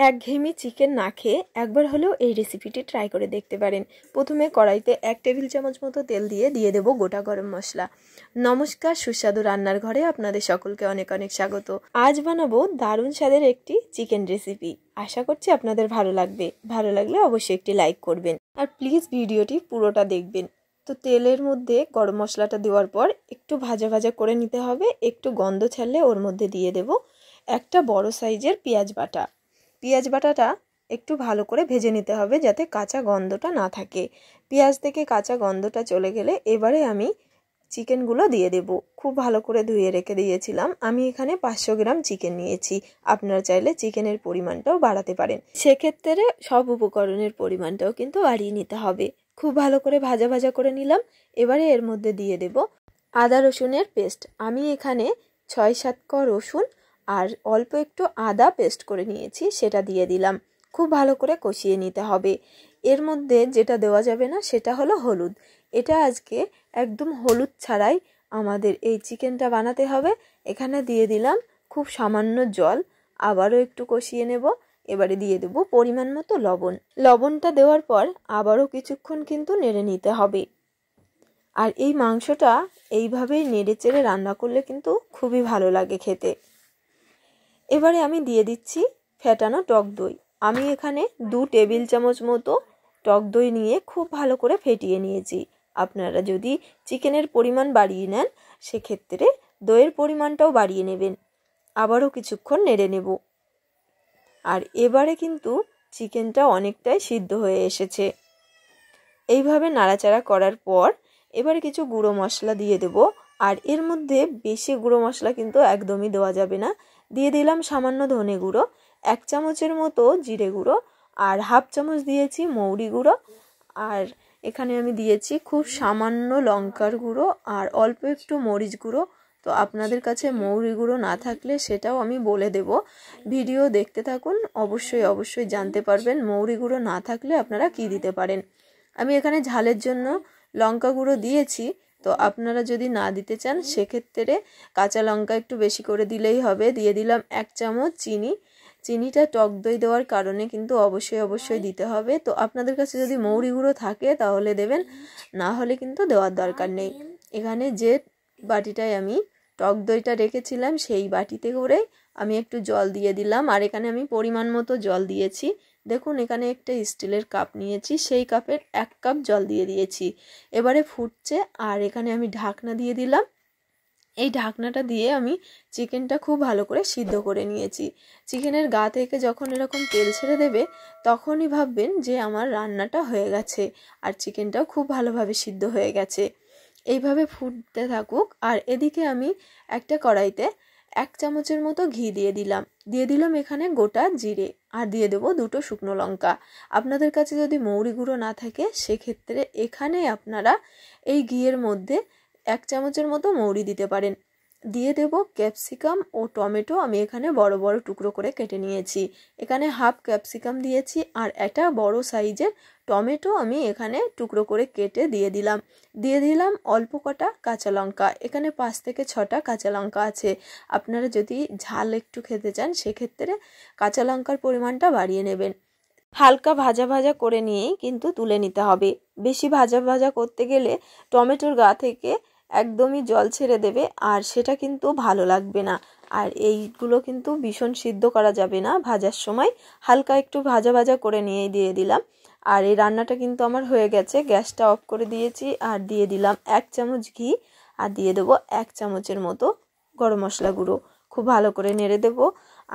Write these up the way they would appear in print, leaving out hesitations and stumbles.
একঘেয়েমি চিকেন না খেয়ে একবার হলেও এই রেসিপিটি ট্রাই করে দেখতে পারেন। প্রথমে কড়াইতে 1 টেবিল চামচ মতো তেল দিয়ে দেব গোটা গরম মশলা। নমস্কার, সুস্বাদু রান্নার ঘরে আপনাদের সকলকে অনেক অনেক স্বাগত। আজ বানাবো দারুণ স্বাদের একটি চিকেন রেসিপি। আশা করছি আপনাদের ভালো লাগবে। ভালো লাগলে অবশ্যই একটি লাইক করবেন আর প্লিজ ভিডিওটি পুরোটা দেখবেন। তো তেলের মধ্যে গরম মশলাটা দেওয়ার পর একটু ভাজা ভাজা করে নিতে হবে। একটু গন্ধ ছাড়লে ওর মধ্যে দিয়ে দেব একটা বড় সাইজের পেঁয়াজ বাটা। পেঁয়াজ বাটাটা একটু ভালো করে ভেজে নিতে হবে যাতে কাঁচা গন্ধটা না থাকে। পেঁয়াজ থেকে কাঁচা গন্ধটা চলে গেলে এবারে আমি চিকেনগুলো দিয়ে দেব। খুব ভালো করে ধুয়ে রেখে দিয়েছিলাম। আমি এখানে 500 গ্রাম চিকেন নিয়েছি। আপনারা চাইলে চিকেনের পরিমাণটাও বাড়াতে পারেন। সেক্ষেত্রে সব উপকরণের পরিমাণটাও কিন্তু বাড়িয়ে নিতে হবে। খুব ভালো করে ভাজা ভাজা করে নিলাম। এবারে এর মধ্যে দিয়ে দেব আদা রসুনের পেস্ট। আমি এখানে 6-7 ক রসুন আর অল্প একটু আদা পেস্ট করে নিয়েছি, সেটা দিয়ে দিলাম। খুব ভালো করে কষিয়ে নিতে হবে। এর মধ্যে যেটা দেওয়া যাবে না সেটা হলো হলুদ। এটা আজকে একদম হলুদ ছাড়াই আমাদের এই চিকেনটা বানাতে হবে। এখানে দিয়ে দিলাম খুব সামান্য জল, আবারও একটু কষিয়ে নেব। এবারে দিয়ে দেব পরিমাণ মতো লবণ। লবণটা দেওয়ার পর আবারও কিছুক্ষণ কিন্তু নেড়ে নিতে হবে। আর এই মাংসটা এইভাবেই নেড়ে চেড়ে রান্না করলে কিন্তু খুবই ভালো লাগে খেতে। এবারে আমি দিয়ে দিচ্ছি ফেটানো টক দই। আমি এখানে 2 টেবিল চামচ মতো টক দই নিয়ে খুব ভালো করে ফেটিয়ে নিয়েছি। আপনারা যদি চিকেনের পরিমাণ বাড়িয়ে নেন সেক্ষেত্রে দইয়ের পরিমাণটাও বাড়িয়ে নেবেন। আবারও কিছুক্ষণ নেড়ে নেব। আর এবারে কিন্তু চিকেনটা অনেকটাই সিদ্ধ হয়ে এসেছে। এইভাবে নাড়াচাড়া করার পর এবারে কিছু গুঁড়ো মশলা দিয়ে দেব। আর এর মধ্যে বেশি গুঁড়ো মশলা কিন্তু একদমই দেওয়া যাবে না। দিয়ে দিলাম সামান্য ধনে গুঁড়ো, 1 চামচের মতো জিরে গুঁড়ো, আর 1/2 চামচ দিয়েছি মৌরি গুঁড়ো, আর এখানে আমি দিয়েছি খুব সামান্য লঙ্কার গুঁড়ো আর অল্প একটু মরিচ গুঁড়ো। তো আপনাদের কাছে মৌরি গুঁড়ো না থাকলে সেটাও আমি বলে দেব। ভিডিও দেখতে থাকুন, অবশ্যই জানতে পারবেন মৌরি গুঁড়ো না থাকলে আপনারা কি দিতে পারেন। আমি এখানে ঝালের জন্য লঙ্কা গুঁড়ো দিয়েছি। তো আপনারা যদি না দিতে চান সেক্ষেত্রে কাঁচা লঙ্কা একটু বেশি করে দিলেই হবে। দিয়ে দিলাম 1 চামচ চিনি। চিনিটা টক দই দেওয়ার কারণে কিন্তু অবশ্যই দিতে হবে। তো আপনাদের কাছে যদি মৌরি গুঁড়ো থাকে তাহলে দেবেন, না হলে কিন্তু দেওয়ার দরকার নেই। এখানে যে বাটিটায় আমি টক দইটা রেখেছিলাম সেই বাটিতে করে আমি একটু জল দিয়ে দিলাম। আর এখানে আমি পরিমাণ মতো জল দিয়েছি। দেখুন এখানে একটা স্টিলের কাপ নিয়েছি, সেই কাপের 1 কাপ জল দিয়ে দিয়েছি। এবারে ফুটছে আর এখানে আমি ঢাকনা দিয়ে দিলাম। এই ঢাকনাটা দিয়ে আমি চিকেনটা খুব ভালো করে সিদ্ধ করে নিয়েছি। চিকেনের গা থেকে যখন এরকম তেল ছেড়ে দেবে তখনই ভাববেন যে আমার রান্নাটা হয়ে গেছে আর চিকেনটাও খুব ভালোভাবে সিদ্ধ হয়ে গেছে। এইভাবে ফুটতে থাকুক। আর এদিকে আমি একটা কড়াইতে 1 চামচের মতো ঘি দিয়ে দিলাম এখানে গোটা জিরে, আর দিয়ে দেবো 2টো শুকনো লঙ্কা। আপনাদের কাছে যদি মৌরি গুঁড়ো না থাকে সেক্ষেত্রে এখানে আপনারা এই ঘিয়ের মধ্যে 1 চামচের মতো মৌরি দিতে পারেন। দিয়ে দেব ক্যাপসিকাম ও টমেটো। আমি এখানে বড় বড় টুকরো করে কেটে নিয়েছি। এখানে 1/2 ক্যাপসিকাম দিয়েছি আর একটা বড় সাইজের টমেটো আমি এখানে টুকরো করে কেটে দিয়ে দিলাম অল্প কটা কাঁচা লঙ্কা। এখানে 5 থেকে 6টা কাঁচা লঙ্কা আছে। আপনারা যদি ঝাল একটু খেতে চান সেক্ষেত্রে কাঁচা লঙ্কার পরিমাণটা বাড়িয়ে নেবেন। হালকা ভাজা ভাজা করে নিয়েই কিন্তু তুলে নিতে হবে। বেশি ভাজা ভাজা করতে গেলে টমেটোর গা থেকে একদমই জল ছেড়ে দেবে আর সেটা কিন্তু ভালো লাগবে না। আর এইগুলো কিন্তু ভীষণ সিদ্ধ করা যাবে না ভাজার সময়। হালকা একটু ভাজা ভাজা করে নিয়েই দিয়ে দিলাম। আর এই রান্নাটা কিন্তু আমার হয়ে গেছে। গ্যাসটা অফ করে দিয়েছি আর দিয়ে দিলাম 1 চামচ ঘি আর দিয়ে দেবো 1 চামচের মতো গরম মশলা গুঁড়ো। খুব ভালো করে নেড়ে দেবো।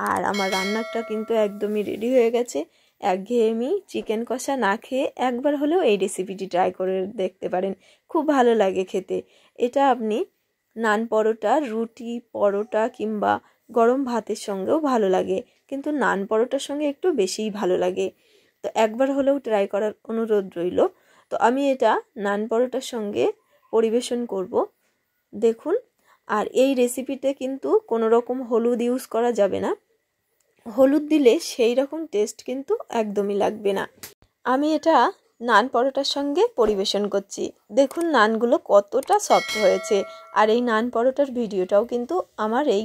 আর আমার রান্নাটা কিন্তু একদমই রেডি হয়ে গেছে। একঘেয়েমি চিকেন কষা না খেয়ে একবার হলেও এই রেসিপিটি ট্রাই করে দেখতে পারেন। খুব ভালো লাগে খেতে। এটা আপনি নান পরোটা, রুটি, পরোটা কিংবা গরম ভাতের সঙ্গেও ভালো লাগে, কিন্তু নান পরোটার সঙ্গে একটু বেশিই ভালো লাগে। তো একবার হলেও ট্রাই করার অনুরোধ রইল। তো আমি এটা নান পরোটার সঙ্গে পরিবেশন করব। দেখুন, আর এই রেসিপিতে কিন্তু কোনো রকম হলুদ ইউজ করা যাবে না। হলুদ দিলে সেই রকম টেস্ট কিন্তু একদমই লাগবে না। আমি এটা নান পরোটার সঙ্গে পরিবেশন করছি। দেখুন নানগুলো কতটা সফট হয়েছে। আর এই নান পরোটার ভিডিওটাও কিন্তু আমার এই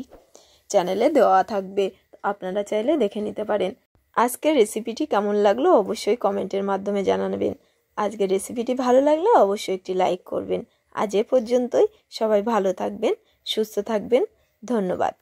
চ্যানেলে দেওয়া থাকবে, আপনারা চাইলে দেখে নিতে পারেন। আজকের রেসিপিটি কেমন লাগলো অবশ্যই কমেন্টের মাধ্যমে জানাবেন। আজকের রেসিপিটি ভালো লাগলে অবশ্যই একটি লাইক করবেন। আজ এ পর্যন্তই। সবাই ভালো থাকবেন, সুস্থ থাকবেন। ধন্যবাদ।